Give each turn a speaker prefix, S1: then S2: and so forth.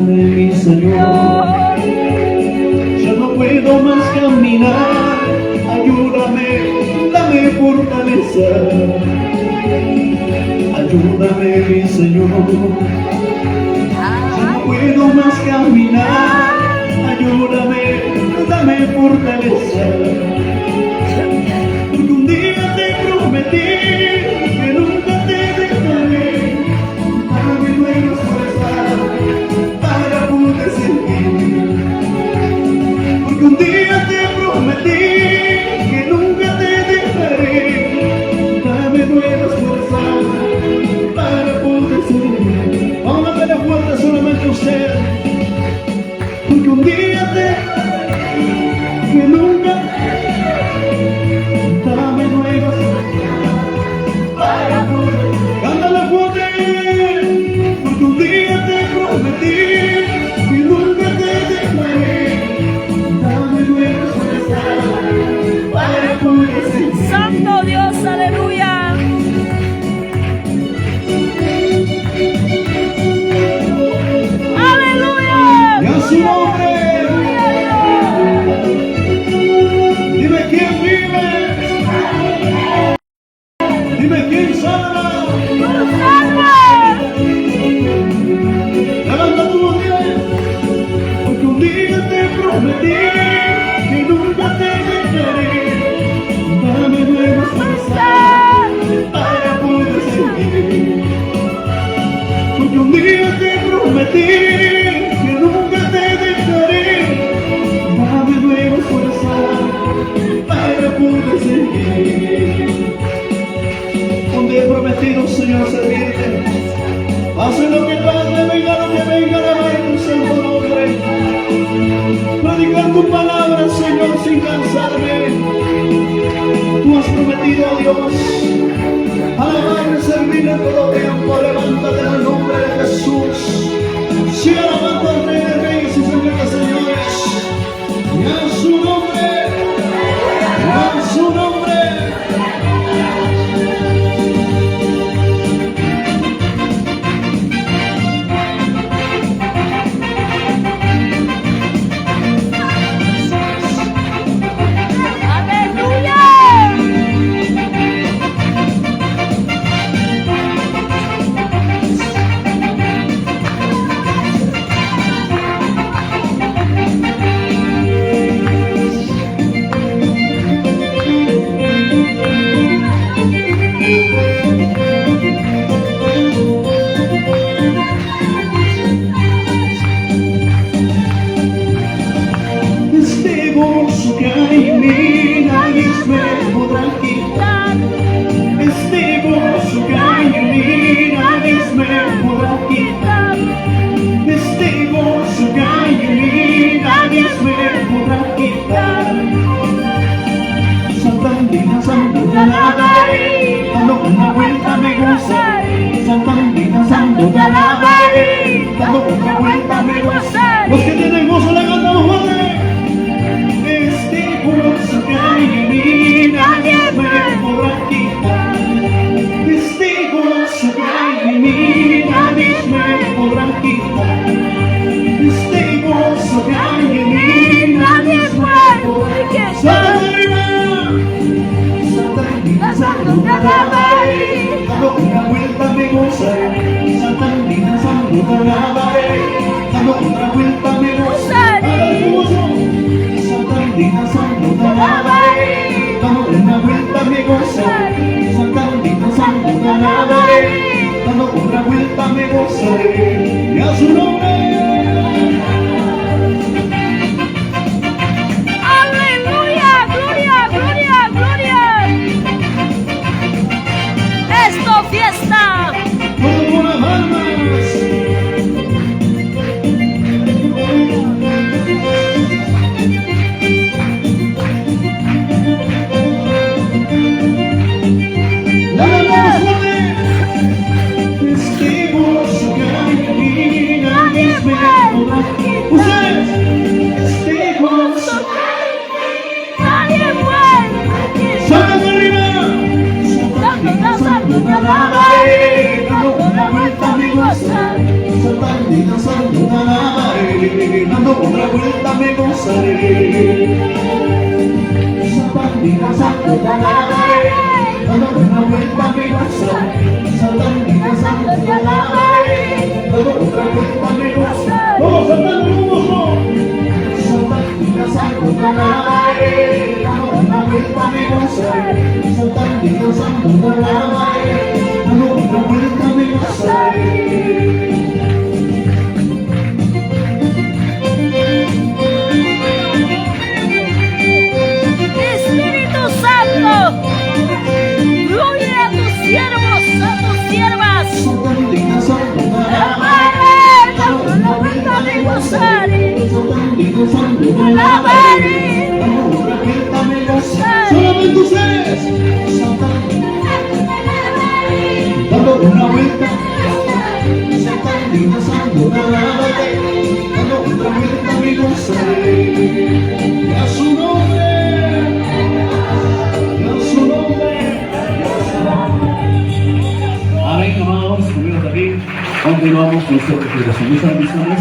S1: Ayúdame, mi Señor. Ya no puedo más caminar. Ayúdame, dame fortaleza. Ayúdame, mi Señor. Ya no puedo más caminar. Ayúdame, dame fortaleza. Porque un día te prometí que nunca te dejaré. Dame nuevas fuerzas para poder seguir. Porque un día te prometí que nunca te dejaré. Dame nuevas fuerzas para poder seguir. Vamos a darle fuerza solamente a usted. Porque un día te que nunca. Dame nuevas para poder. Cántala fuerte. Porque un día te prometí que nunca te dejaré. Dame nuevas fuerzas para poder seguir.
S2: Santo Dios, aleluya. Aleluya.
S1: Y a su nombre. Dime quién vive. Dime quién salva. Levanta tu voz, dile. Porque un día te prometí que nunca te dejaré. Dame nuevas fuerzas para poder seguir. Porque un día te prometí que nunca te dejaré. Dame nuevas fuerzas para poder seguir. Donde he prometido, Señor, servirte. Hace lo que pase, venga lo que venga, alabar tu santo nombre. Predicar tu palabra, Señor, sin cansarme. Tú has prometido a Dios alabar y servirle todo tiempo. Levántate en el nombre de Jesús. Sigue alabando al Rey de Reyes y Señor de Señores. Y a su nombre, a su nombre. Este gozo que hay en mí nadie me podrá quitar. Este gozo que hay en mí nadie me podrá quitar. Este gozo que hay en mí nadie me podrá quitar. Santandina, Santo, te alabaré. Dando una vuelta me gozaré. Santandina, Santo, te alabaré. Dando una vuelta me gozaré. Los que tienen gozo la cantamos fuerte. Este gozo que hay en mí nadie me podrá quitar. Este gozo que hay en mí nadie me podrá quitar. Este gozo que hay en mí nadie me podrá quitar. Santandina, Santo, te alabaré. Dando una vuelta me gozaré. Santandina, Santo, te alabaré. Dando una vuelta me gozaré. Santandina, Santo, te alabaré. Dando una vuelta me gozaré. Santandina, Santo, te alabaré. Dando una vuelta me gozaré. Y a su nombre.
S2: Aleluya, gloria, gloria, gloria. Esto fiesta.
S1: Todo con las almas. Este gozo que hay en mí nadie me podrá quitar. Ustedes, este gozo que hay en mí
S2: Nadie puede.
S1: ¡salta arriba! Santandina, Santo, te alabaré. Dando una vuelta me gozaré. saltando y danzando te alabaré, dando otra vuelta me gozaré. Saltando y danzando te alabaré, dando una vuelta me gozaré. Saltando y danzando te alabaré, dando otra vuelta me gozaré. ¡Vamos saltando juntos! Saltando y danzando te alabaré, dando una vuelta me gozaré. Saltando y danzando te alabaré, dando otra vuelta me gozaré.
S2: Espíritu Santo, fluye a tus siervos, a tus siervas.
S1: Saltando y danzando te
S2: Alabaré, dando una vuelta me gozaré.
S1: saltando y danzando te
S2: Alabaré,
S1: dando otra vuelta me gozaré. Solamente ustedes, saltando, dando una vuelta, saltando y danzando te alabaré, dando otra vuelta me gozaré. A su nombre, a su nombre. Amén, amados, conmigo también. Continuamos nuestra respiración. Muchas bendiciones.